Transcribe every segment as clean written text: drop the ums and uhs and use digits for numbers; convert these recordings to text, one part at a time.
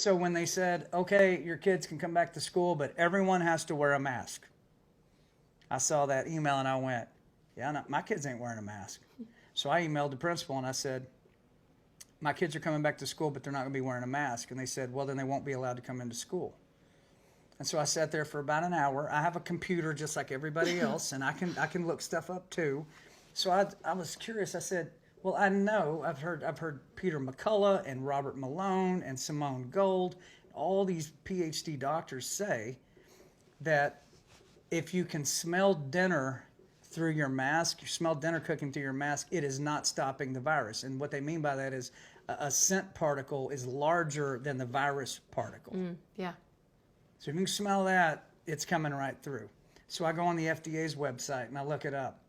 So when they said, okay, your kids can come back to school, but everyone has to wear a mask, I saw that email and I went, yeah, no, my kids ain't wearing a mask. So I emailed the principal and I said, my kids are coming back to school, but they're not going to be wearing a mask. And they said, well, then they won't be allowed to come into school. And so I sat there for about an hour. I have a computer just like everybody else, and I can look stuff up too. So I was curious. I said, well, I know I've heard Peter McCullough and Robert Malone and Simone Gold, all these PhD doctors say that if you can smell dinner through your mask, you smell dinner cooking through your mask, it is not stopping the virus. And what they mean by that is a scent particle is larger than the virus particle. Yeah. So if you can smell that, it's coming right through. So I go on the FDA's website and I look it up.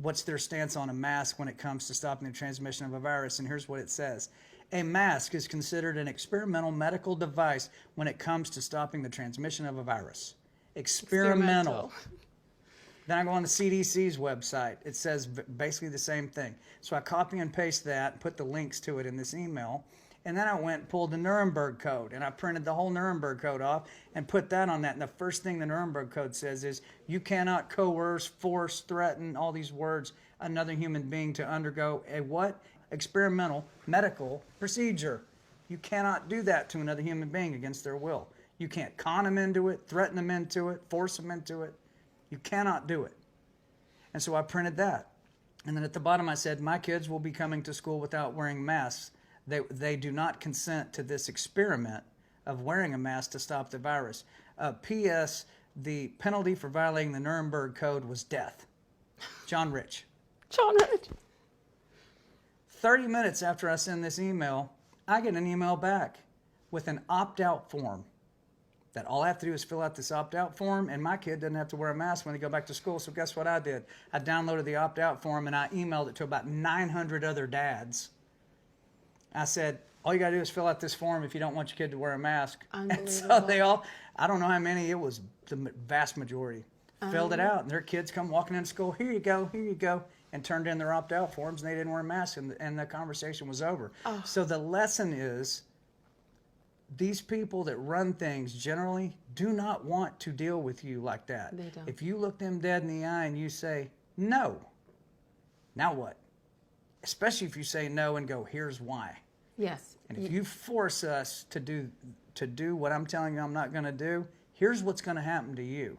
What's their stance on a mask when it comes to stopping the transmission of a virus? And here's what it says. A mask is considered an experimental medical device when it comes to stopping the transmission of a virus. Experimental. Then I go on the CDC's website. It says basically the same thing. So I copy and paste that and put the links to it in this email. And then I went and pulled the Nuremberg Code, and I printed the whole Nuremberg Code off and put that on that. And the first thing the Nuremberg Code says is you cannot coerce, force, threaten, all these words, another human being to undergo a what? Experimental medical procedure. You cannot do that to another human being against their will. You can't con them into it, threaten them into it, force them into it. You cannot do it. And so I printed that. And then at the bottom I said, my kids will be coming to school without wearing masks. They do not consent to this experiment of wearing a mask to stop the virus. P.S. The penalty for violating the Nuremberg Code was death. John Rich. John Rich. 30 minutes after I send this email, I get an email back with an opt-out form. That all I have to do is fill out this opt-out form, and my kid doesn't have to wear a mask when they go back to school. So guess what I did? I downloaded the opt-out form, and I emailed it to about 900 other dads. I said, all you got to do is fill out this form if you don't want your kid to wear a mask. And so they all, I don't know how many, it was the vast majority, filled it out. And their kids come walking into school, here you go, and turned in their opt-out forms, and they didn't wear masks, and the conversation was over. Oh. So the lesson is, these people that run things generally do not want to deal with you like that. They don't. If you look them dead in the eye and you say, no, now what? Especially if you say no and go, here's why. Yes. And if you force us to do what I'm telling you I'm not going to do, here's what's going to happen to you.